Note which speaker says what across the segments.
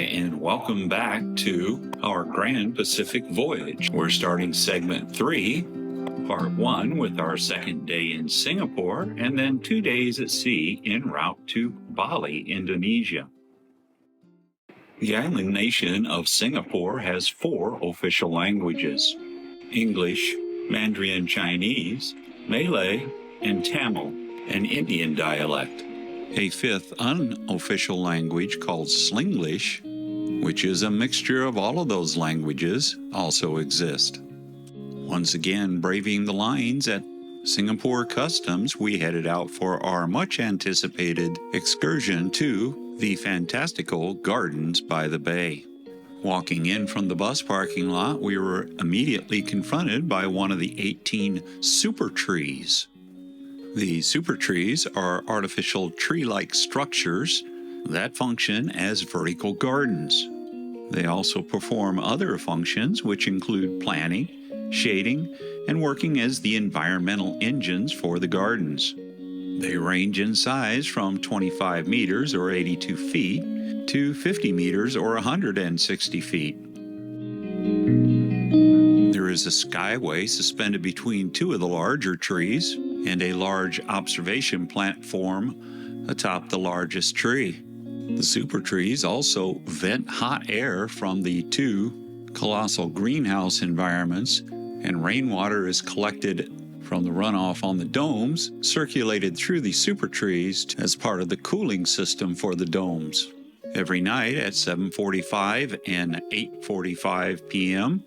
Speaker 1: and welcome back to our Grand Pacific Voyage. We're starting segment 3, part 1, with our second day in Singapore, and then 2 days at sea en route to Bali, Indonesia. The island nation of Singapore has 4 official languages: English, Mandarin Chinese, Malay, and Tamil, an Indian dialect. A 5th unofficial language called Slinglish, which is a mixture of all of those languages, also exists. Once again, braving the lines at Singapore Customs, we headed out for our much-anticipated excursion to the fantastical Gardens by the Bay. Walking in from the bus parking lot, we were immediately confronted by one of the 18 super trees. The super trees are artificial tree-like structures that function as vertical gardens. They also perform other functions, which include planting, shading, and working as the environmental engines for the gardens. They range in size from 25 meters or 82 feet to 50 meters or 160 feet. There is a skyway suspended between 2 of the larger trees and a large observation platform atop the largest tree. The super trees also vent hot air from the 2 colossal greenhouse environments, and rainwater is collected from the runoff on the domes, circulated through the super trees as part of the cooling system for the domes. Every night at 7:45 and 8:45 p.m.,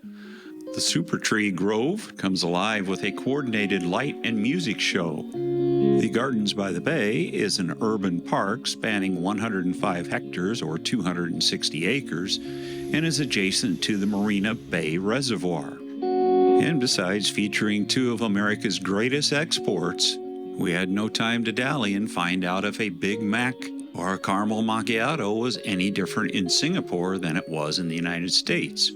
Speaker 1: the Super Tree Grove comes alive with a coordinated light and music show. The Gardens by the Bay is an urban park spanning 105 hectares or 260 acres and is adjacent to the Marina Bay Reservoir. And besides featuring 2 of America's greatest exports, we had no time to dally and find out if a Big Mac or a caramel macchiato was any different in Singapore than it was in the United States.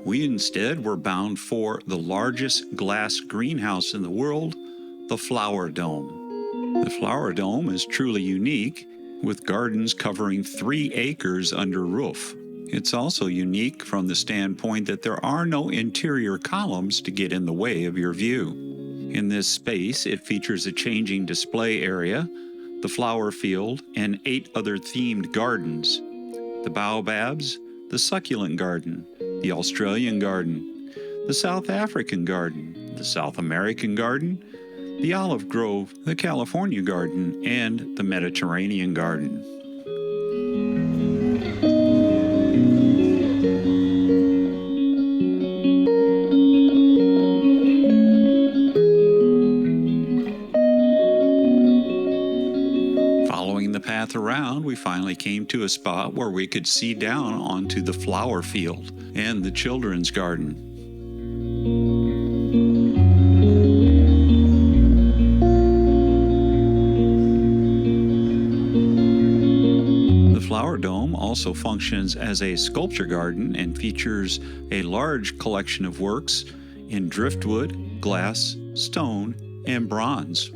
Speaker 1: We instead were bound for the largest glass greenhouse in the world, the Flower Dome. The Flower Dome is truly unique, with gardens covering 3 acres under roof. It's also unique from the standpoint that there are no interior columns to get in the way of your view. In this space, it features a changing display area, the flower field, and 8 other themed gardens: the Baobabs, the Succulent Garden, the Australian Garden, the South African Garden, the South American Garden, the Olive Grove, the California Garden, and the Mediterranean Garden. Following the path around, we finally came to a spot where we could see down onto the flower field and the children's garden. The Flower Dome also functions as a sculpture garden and features a large collection of works in driftwood, glass, stone, and bronze.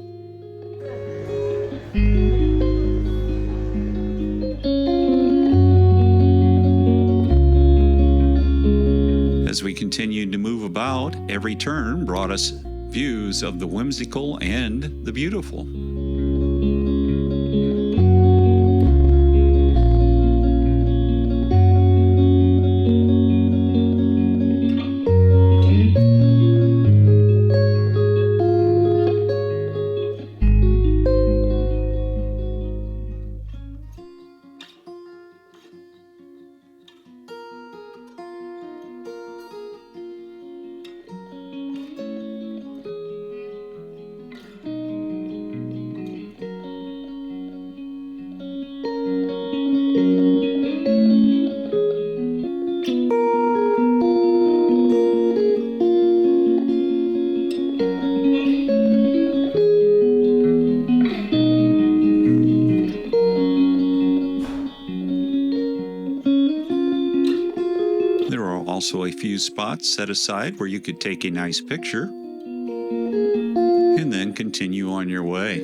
Speaker 1: As we continued to move about, every turn brought us views of the whimsical and the beautiful. Also a few spots set aside where you could take a nice picture and then continue on your way.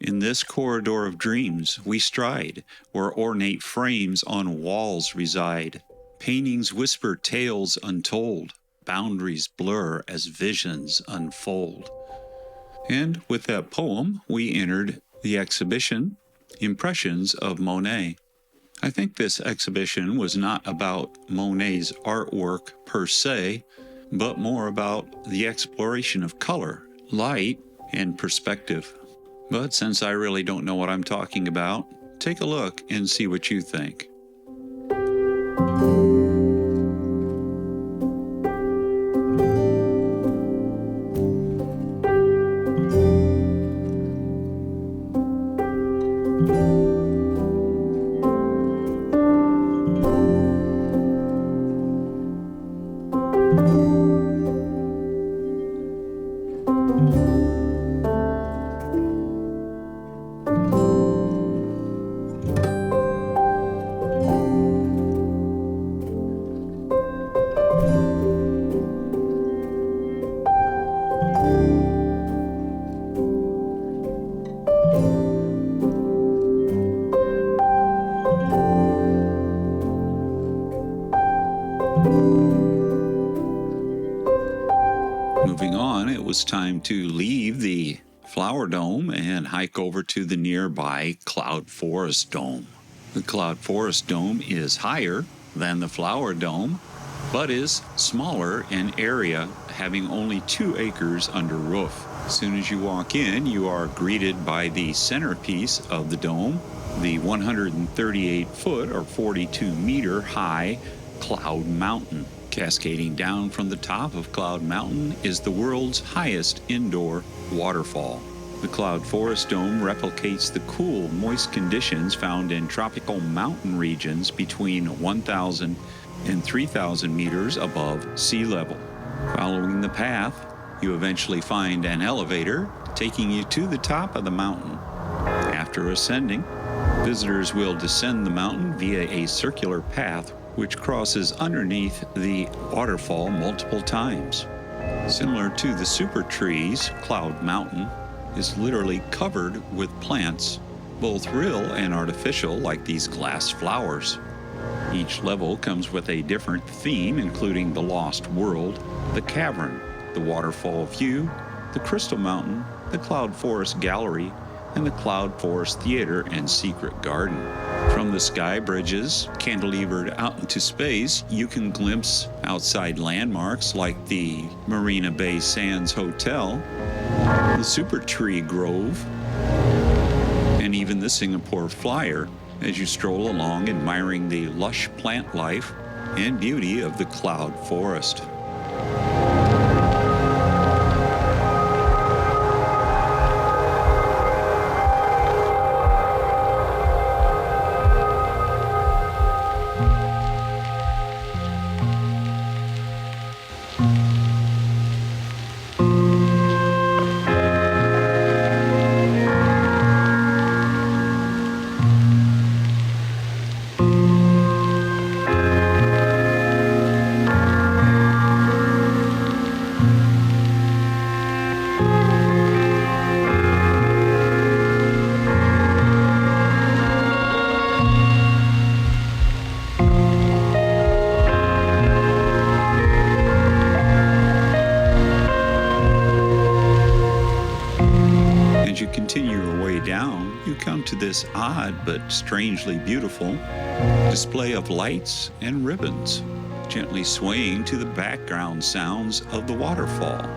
Speaker 1: In this corridor of dreams we stride, where ornate frames on walls reside. Paintings whisper tales untold, boundaries blur as visions unfold. And with that poem, we entered the exhibition, Impressions of Monet. I think this exhibition was not about Monet's artwork per se, but more about the exploration of color, light, and perspective. But since I really don't know what I'm talking about, take a look and see what you think. Moving on, it was time to leave the Flower Dome and hike over to the nearby Cloud Forest Dome. The Cloud Forest Dome is higher than the Flower Dome, but is smaller in area, having only 2 acres under roof. As soon as you walk in, you are greeted by the centerpiece of the dome, the 138-foot or 42-meter high Cloud Mountain. Cascading down from the top of Cloud Mountain is the world's highest indoor waterfall. The Cloud Forest Dome replicates the cool, moist conditions found in tropical mountain regions between 1,000 and 3,000 meters above sea level. Following the path, you eventually find an elevator taking you to the top of the mountain. After ascending, visitors will descend the mountain via a circular path which crosses underneath the waterfall multiple times. Similar to the super trees, Cloud Mountain is literally covered with plants, both real and artificial, like these glass flowers. Each level comes with a different theme, including the Lost World, the Cavern, the Waterfall View, the Crystal Mountain, the Cloud Forest Gallery, and the Cloud Forest Theater and Secret Garden. From the sky bridges cantilevered out into space, you can glimpse outside landmarks like the Marina Bay Sands Hotel, the Super Tree Grove, and even the Singapore Flyer as you stroll along admiring the lush plant life and beauty of the Cloud Forest. As you continue your way down, you come to this odd but strangely beautiful display of lights and ribbons, gently swaying to the background sounds of the waterfall.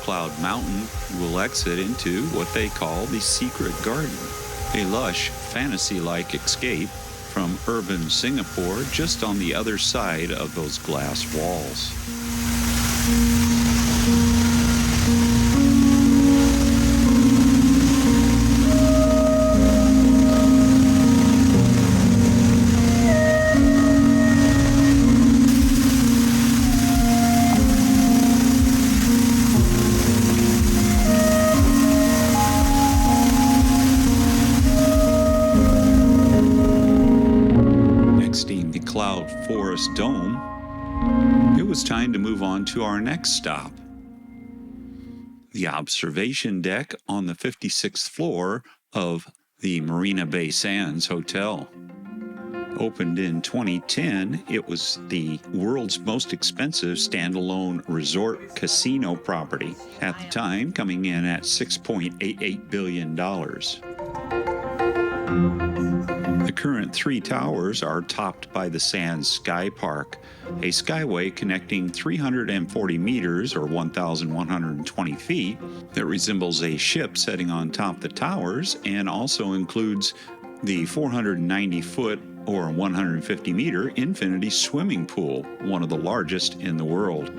Speaker 1: Cloud Mountain, you will exit into what they call the Secret Garden. A lush, fantasy-like escape from urban Singapore just on the other side of those glass walls. Cloud Forest Dome, it was time to move on to our next stop. The observation deck on the 56th floor of the Marina Bay Sands Hotel. Opened in 2010, it was the world's most expensive standalone resort casino property, at the time coming in at $6.88 billion. The current 3 towers are topped by the Sands Sky Park, a skyway connecting 340 meters or 1,120 feet that resembles a ship setting on top the towers and also includes the 490-foot or 150-meter infinity swimming pool, one of the largest in the world.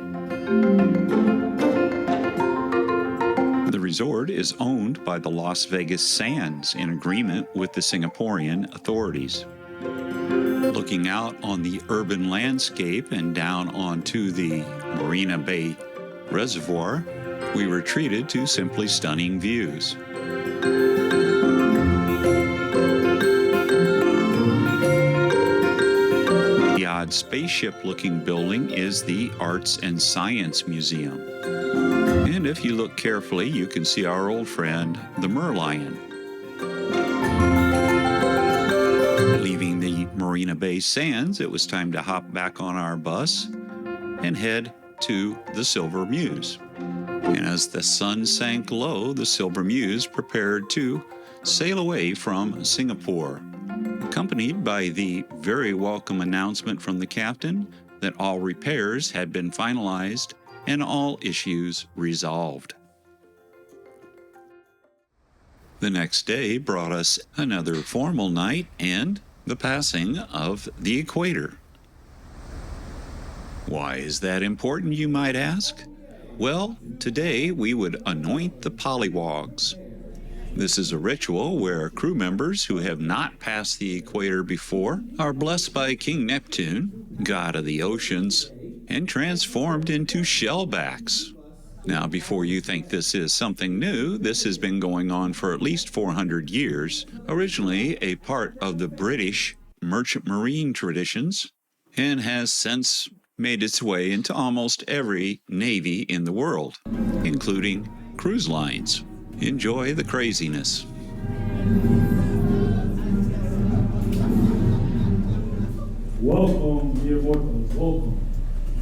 Speaker 1: The resort is owned by the Las Vegas Sands in agreement with the Singaporean authorities. Looking out on the urban landscape and down onto the Marina Bay Reservoir, we were treated to simply stunning views. The odd spaceship-looking building is the Arts and Science Museum. And if you look carefully, you can see our old friend, the Merlion. Leaving the Marina Bay Sands, it was time to hop back on our bus and head to the Silver Muse. And as the sun sank low, the Silver Muse prepared to sail away from Singapore, accompanied by the very welcome announcement from the captain that all repairs had been finalized and all issues resolved. The next day brought us another formal night and the passing of the equator. Why is that important, you might ask? Well, today we would anoint the pollywogs. This is a ritual where crew members who have not passed the equator before are blessed by King Neptune, god of the oceans, and transformed into shellbacks. Now, before you think this is something new, this has been going on for at least 400 years, originally a part of the British merchant marine traditions, and has since made its way into almost every navy in the world, including cruise lines. Enjoy the craziness.
Speaker 2: Welcome, dear mortals, welcome.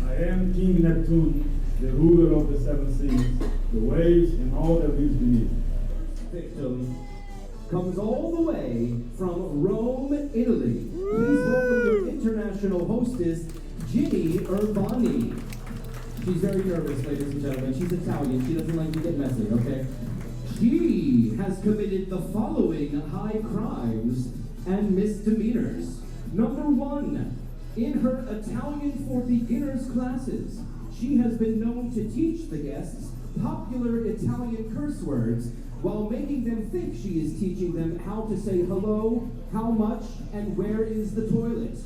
Speaker 2: I am King Neptune, the ruler of the 7 seas, the waves, and all that lives beneath.
Speaker 3: Victim comes all the way from Rome, Italy. Please welcome your international hostess, Ginny Urbani. She's very nervous, ladies and gentlemen. She's Italian. She doesn't like to get messy, okay? She has committed the following high crimes and misdemeanors. Number 1, in her Italian for Beginners classes, she has been known to teach the guests popular Italian curse words while making them think she is teaching them how to say hello, how much, and where is the toilet.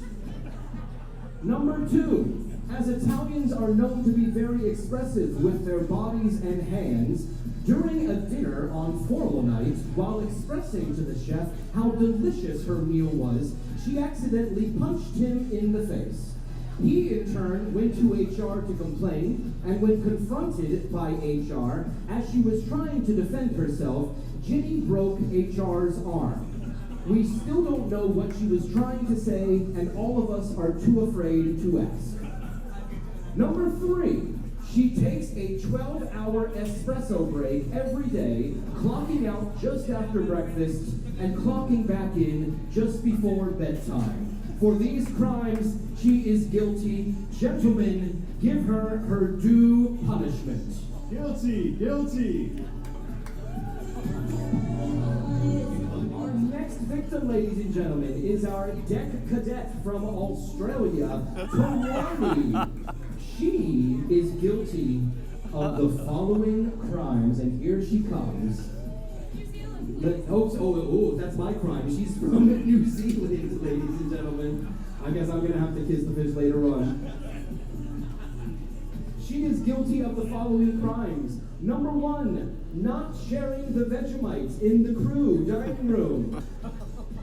Speaker 3: Number 2, as Italians are known to be very expressive with their bodies and hands, during a dinner on formal night, while expressing to the chef how delicious her meal was, she accidentally punched him in the face. He, in turn, went to HR to complain, and when confronted by HR, as she was trying to defend herself, Ginny broke HR's arm. We still don't know what she was trying to say, and all of us are too afraid to ask. Number 3, she takes a 12-hour espresso break every day, clocking out just after breakfast and clocking back in just before bedtime. For these crimes, she is guilty. Gentlemen, give her her due punishment.
Speaker 2: Guilty, guilty.
Speaker 3: Our victim, ladies and gentlemen, is our deck cadet from Australia, Kalani. She is guilty of the following crimes, and here she comes. Oh, that's my crime. She's from New Zealand, ladies and gentlemen. I guess I'm gonna have to kiss the fish later on. She is guilty of the following crimes. Number 1, not sharing the Vegemite in the crew dining room.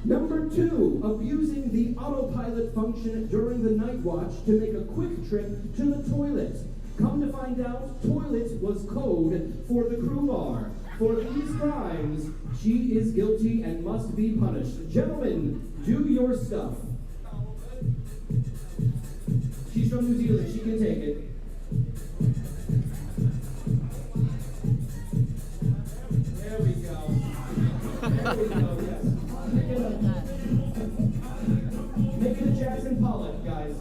Speaker 3: Number 2, abusing the autopilot function during the night watch to make a quick trip to the toilet. Come to find out, toilet was code for the crew bar. For these crimes, she is guilty and must be punished. Gentlemen, do your stuff. She's from New Zealand, she can take it. There we go. There we go, yes. Make it a Jackson Pollock, guys.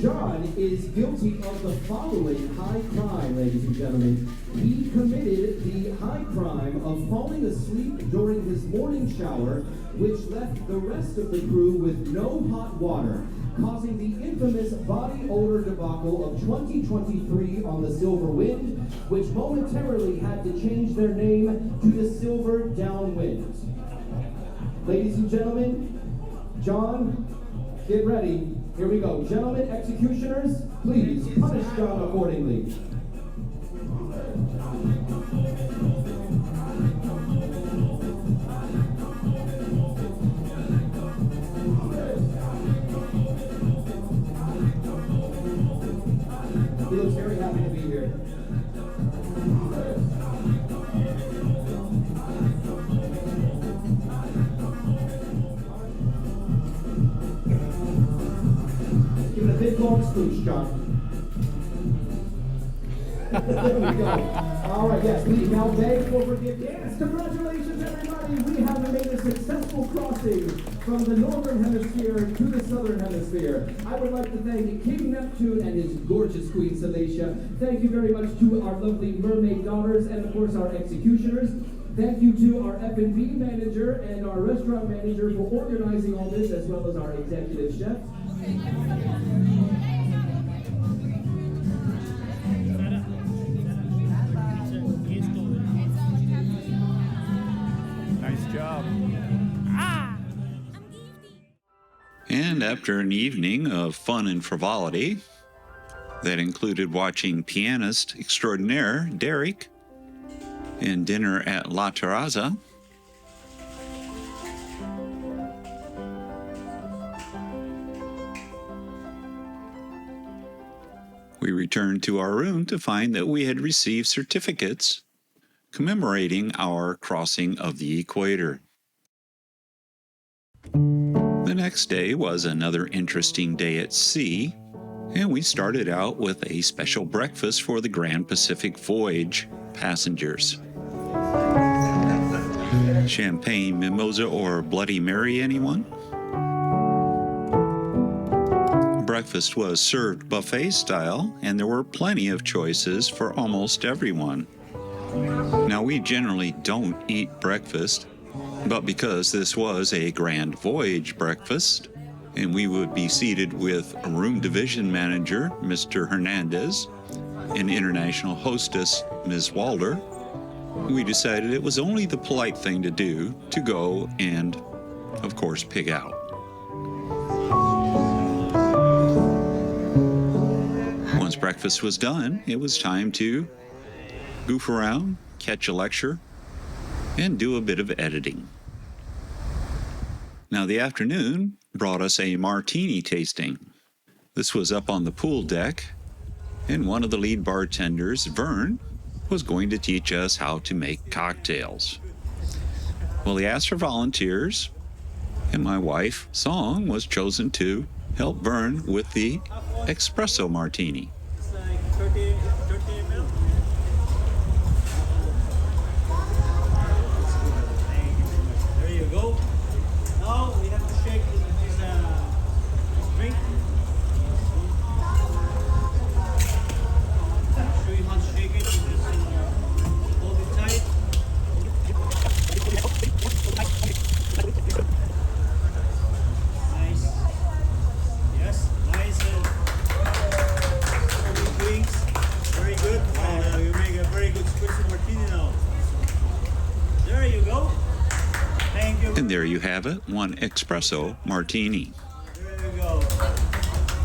Speaker 3: John is guilty of the following high crime, ladies and gentlemen. He committed the high crime of falling asleep during his morning shower, which left the rest of the crew with no hot water, causing the infamous body odor debacle of 2023 on the Silver Wind, which momentarily had to change their name to the Silver Downwind. Ladies and gentlemen, John, get ready. Here we go. Gentlemen, executioners, please punish John accordingly. He looks very happy to be here. Give it a big long smooch, John. There we go. All right, yes, please now beg for forgiveness. Yes, congratulations, everybody. We have made a successful crossing from the northern hemisphere to the southern hemisphere. I would like to thank King Neptune and his gorgeous queen, Salacia. Thank you very much to our lovely mermaid daughters and, of course, our executioners. Thank you to our F&B manager and our restaurant manager for organizing all this, as well as our executive chef.
Speaker 4: Nice job.
Speaker 1: And after an evening of fun and frivolity that included watching pianist extraordinaire Derek and dinner at La Terraza, we returned to our room to find that we had received certificates commemorating our crossing of the equator. The next day was another interesting day at sea, and we started out with a special breakfast for the Grand Pacific Voyage passengers. Champagne, mimosa, or Bloody Mary, anyone? Breakfast was served buffet style, and there were plenty of choices for almost everyone. Now, we generally don't eat breakfast, but because this was a Grand Voyage breakfast, and we would be seated with a room division manager, Mr. Hernandez, and international hostess, Ms. Walder, we decided it was only the polite thing to do to go and, of course, pig out. Once breakfast was done, it was time to goof around, catch a lecture, and do a bit of editing. Now, the afternoon brought us a martini tasting. This was up on the pool deck, and one of the lead bartenders, Vern, was going to teach us how to make cocktails. Well, he asked for volunteers, and my wife, Song, was chosen to help Vern with the espresso martini.
Speaker 4: It's like 30 ml. There you go. Now we
Speaker 1: have it, one espresso martini.
Speaker 4: There we go.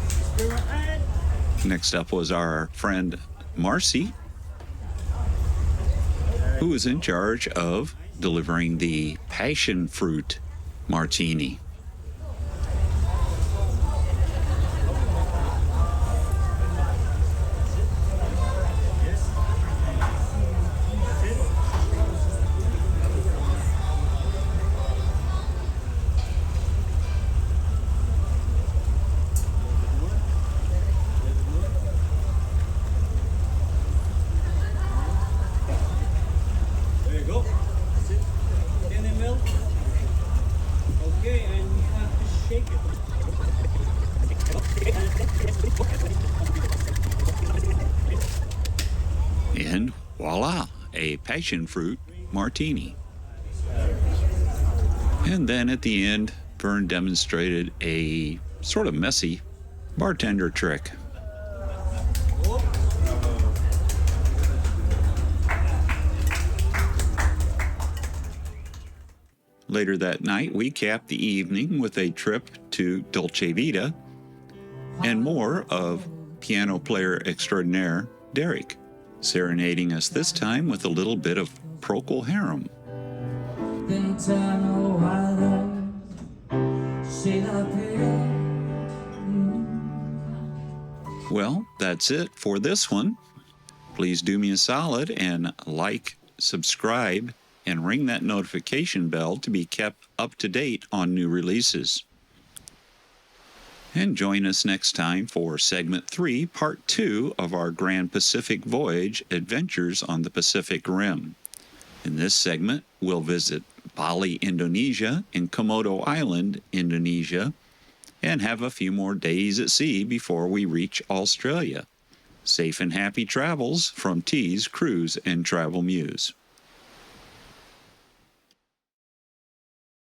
Speaker 4: Spirit ahead.
Speaker 1: Next up was our friend Marcy, who was in charge of delivering the passion fruit martini.
Speaker 4: There you go. That's it. 10 ml. Okay, and you have to shake it.
Speaker 1: And voila, a passion fruit martini. And then at the end, Vern demonstrated a sort of messy bartender trick. Later that night, we capped the evening with a trip to Dolce Vita and more of piano player extraordinaire Derek, serenading us this time with a little bit of Procol Harum. Well, that's it for this one. Please do me a solid and like, subscribe, and ring that notification bell to be kept up to date on new releases. And join us next time for Segment 3, Part 2 of our Grand Pacific Voyage Adventures on the Pacific Rim. In this segment, we'll visit Bali, Indonesia, and Komodo Island, Indonesia, and have a few more days at sea before we reach Australia. Safe and happy travels from T's Cruise and Travel Muse.